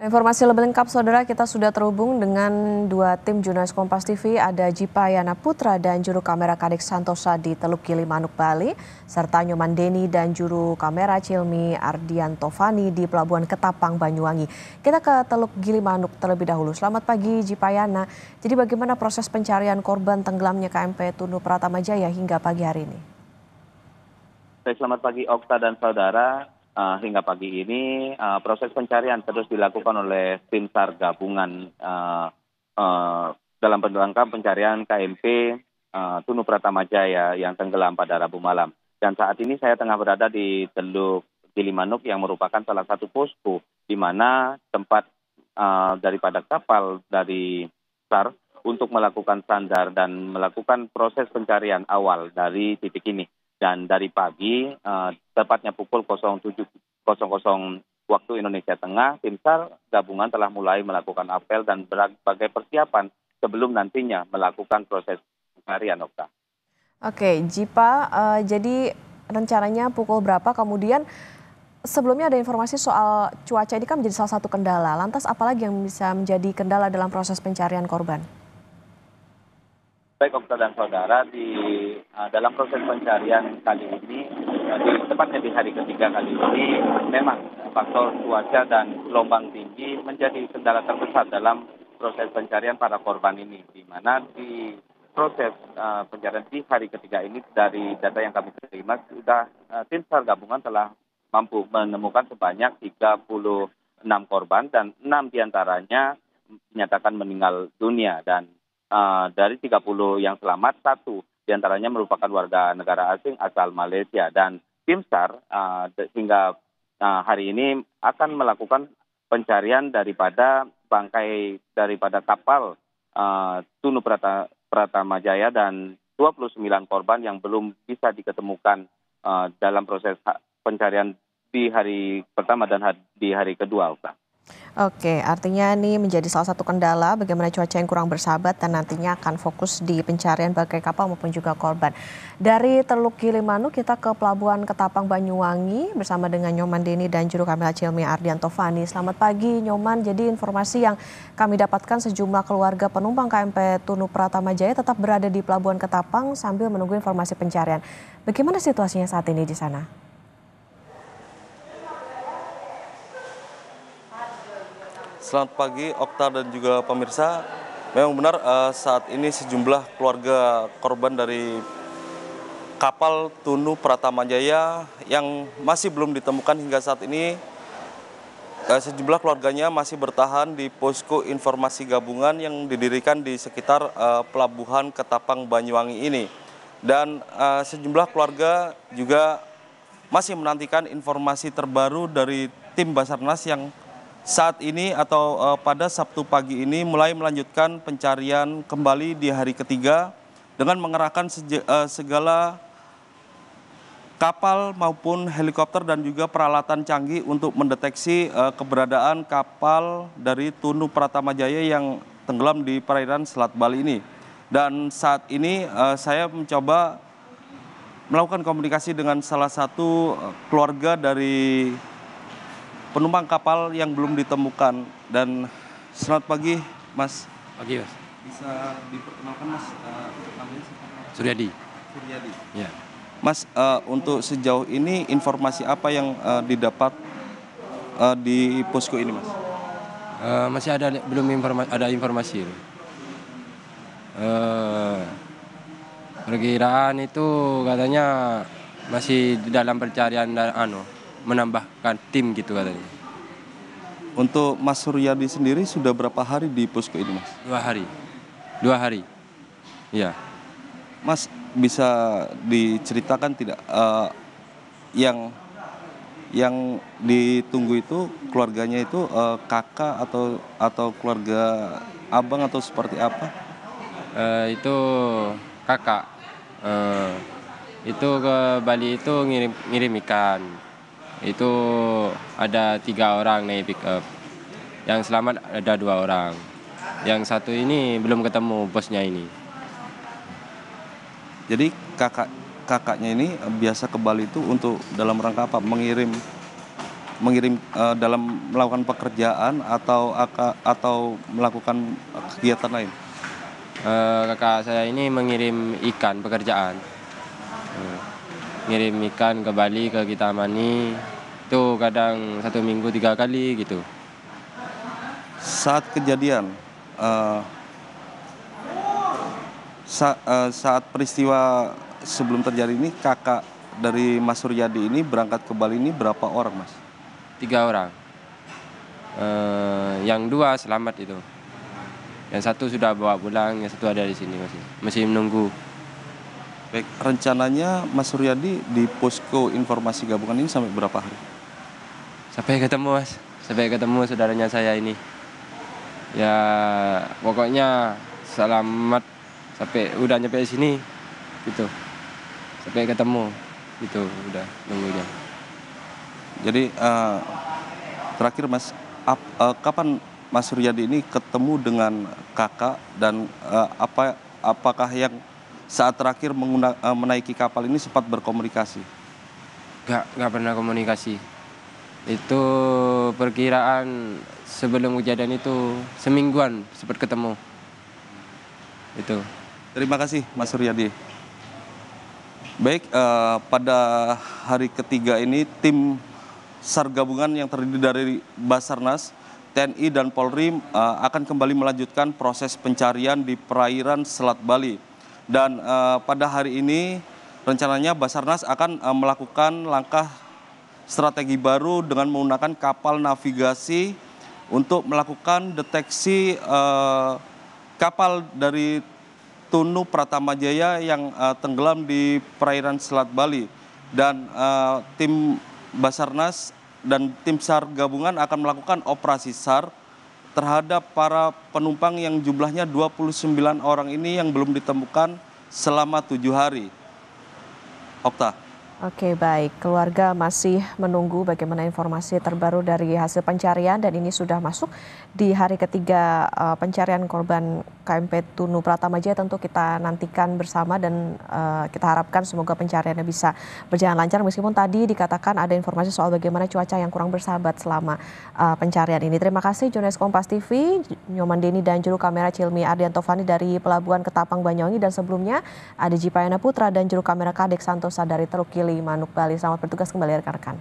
Informasi lebih lengkap, Saudara, kita sudah terhubung dengan dua tim jurnalis Kompas TV, ada Jipa Yana Putra dan juru kamera Kadek Santosa di Teluk Gilimanuk, Bali, serta Nyoman Deni dan juru kamera Cilmi Ardianto Fani di Pelabuhan Ketapang, Banyuwangi. Kita ke Teluk Gilimanuk terlebih dahulu. Selamat pagi, Jipa Yana. Jadi bagaimana proses pencarian korban tenggelamnya KMP Tunu Pratama Jaya hingga pagi hari ini? Selamat pagi, Okta dan saudara. Hingga pagi ini proses pencarian terus dilakukan oleh tim SAR gabungan dalam rangka pencarian KMP Tunu Pratama Jaya yang tenggelam pada Rabu malam. Dan saat ini saya tengah berada di Teluk Gilimanuk yang merupakan salah satu posko di mana tempat daripada kapal dari SAR untuk melakukan sandar dan melakukan proses pencarian awal dari titik ini. Dan dari pagi, tepatnya pukul 07.00 waktu Indonesia Tengah, tim SAR gabungan telah mulai melakukan apel dan berbagai persiapan sebelum nantinya melakukan proses pencarian, Okta. Oke, Jipa, jadi rencananya pukul berapa? Kemudian sebelumnya ada informasi soal cuaca, ini kan menjadi salah satu kendala. Lantas apalagi yang bisa menjadi kendala dalam proses pencarian korban? Baik, Okta dan saudara, dalam proses pencarian kali ini, tepatnya di hari ketiga kali ini, memang faktor cuaca dan gelombang tinggi menjadi kendala terbesar dalam proses pencarian para korban ini. Di mana di proses pencarian di hari ketiga ini, dari data yang kami terima, sudah tim SAR gabungan telah mampu menemukan sebanyak 36 korban dan 6 diantaranya dinyatakan meninggal dunia. Dan dari 30 yang selamat, 1 diantaranya merupakan warga negara asing asal Malaysia. Dan tim SAR hingga hari ini akan melakukan pencarian daripada bangkai daripada kapal Tunu Pratama Jaya dan 29 korban yang belum bisa diketemukan dalam proses pencarian di hari pertama dan di hari kedua, Okta. Oke, artinya ini menjadi salah satu kendala bagaimana cuaca yang kurang bersahabat dan nantinya akan fokus di pencarian bangkai kapal maupun juga korban. Dari Teluk Gilimanuk kita ke Pelabuhan Ketapang, Banyuwangi bersama dengan Nyoman Deni dan juru kamera Cilmi Ardianto Fani. Selamat pagi, Nyoman. Jadi informasi yang kami dapatkan, sejumlah keluarga penumpang KMP Tunu Pratama Jaya tetap berada di Pelabuhan Ketapang sambil menunggu informasi pencarian. Bagaimana situasinya saat ini di sana? Selamat pagi, Okta dan juga pemirsa. Memang benar saat ini sejumlah keluarga korban dari kapal Tunu Pratama Jaya yang masih belum ditemukan hingga saat ini, sejumlah keluarganya masih bertahan di posko informasi gabungan yang didirikan di sekitar Pelabuhan Ketapang, Banyuwangi ini. Dan sejumlah keluarga juga masih menantikan informasi terbaru dari tim Basarnas yang saat ini atau pada Sabtu pagi ini mulai melanjutkan pencarian kembali di hari ketiga dengan mengerahkan segala kapal maupun helikopter dan juga peralatan canggih untuk mendeteksi keberadaan kapal dari Tunu Pratama Jaya yang tenggelam di perairan Selat Bali ini. Dan saat ini saya mencoba melakukan komunikasi dengan salah satu keluarga dari penumpang kapal yang belum ditemukan. Dan selamat pagi, Mas. Pagi, Mas. Bisa diperkenalkan, Mas, namanya siapa? Suryadi. Suryadi. Ya. Mas, untuk sejauh ini informasi apa yang didapat di posko ini, Mas? Masih ada belum ada informasi. Perkiraan itu katanya masih di dalam pencarian menambahkan tim gitu katanya. Untuk Mas Suryadi sendiri sudah berapa hari di posko ini, Mas? 2 hari. 2 hari. Iya. Mas, bisa diceritakan tidak yang ditunggu itu keluarganya itu kakak atau keluarga abang atau seperti apa? Itu kakak. Itu ke Bali itu ngirim ikan. Itu ada 3 orang naik pick up. Yang selamat ada 2 orang. Yang satu ini belum ketemu bosnya ini. Jadi kakaknya ini biasa ke Bali itu untuk dalam rangka apa? Mengirim mengirim dalam melakukan pekerjaan atau melakukan kegiatan lain? Kakak saya ini mengirim ikan pekerjaan. Ngirim ikan ke Bali, ke Kintamani, itu kadang 1 minggu 3 kali gitu. Saat kejadian, saat peristiwa sebelum terjadi ini, kakak dari Mas Suryadi ini berangkat ke Bali ini berapa orang, Mas? 3 orang. Yang 2 selamat itu. Yang 1 sudah bawa pulang, yang 1 ada di sini masih menunggu. Baik, rencananya Mas Suryadi di posko informasi gabungan ini sampai berapa hari? Sampai ketemu, Mas. Sampai ketemu saudaranya saya ini. Ya, pokoknya selamat sampai udah nyampe sini gitu. Sampai ketemu gitu, udah nunggunya. Jadi terakhir Mas, kapan Mas Suryadi ini ketemu dengan kakak dan apakah yang saat terakhir menaiki kapal ini sempat berkomunikasi? Nggak pernah komunikasi. Itu perkiraan sebelum kejadian itu semingguan sempat ketemu. Itu. Terima kasih Mas Suryadi. Baik, pada hari ketiga ini tim SAR gabungan yang terdiri dari Basarnas, TNI dan Polri akan kembali melanjutkan proses pencarian di perairan Selat Bali. Dan pada hari ini rencananya Basarnas akan melakukan langkah strategi baru dengan menggunakan kapal navigasi untuk melakukan deteksi kapal dari Tunu Pratama Jaya yang tenggelam di perairan Selat Bali. Dan tim Basarnas dan tim SAR gabungan akan melakukan operasi SAR terhadap para penumpang yang jumlahnya 29 orang ini yang belum ditemukan selama 7 hari. Okta. Oke, baik. Keluarga masih menunggu bagaimana informasi terbaru dari hasil pencarian dan ini sudah masuk di hari ketiga pencarian korban KMP Tunu Pratama Jaya. Tentu kita nantikan bersama dan kita harapkan semoga pencariannya bisa berjalan lancar meskipun tadi dikatakan ada informasi soal bagaimana cuaca yang kurang bersahabat selama pencarian ini. Terima kasih jurnalis Kompas TV, Nyoman Deni dan juru kamera Cilmi Ardianto Fani dari Pelabuhan Ketapang Banyuwangi, dan sebelumnya ada Jipayana Putra dan juru kamera Kadek Santosa dari Teluk Gili Manuk Bali. Selamat bertugas kembali rekan-rekan.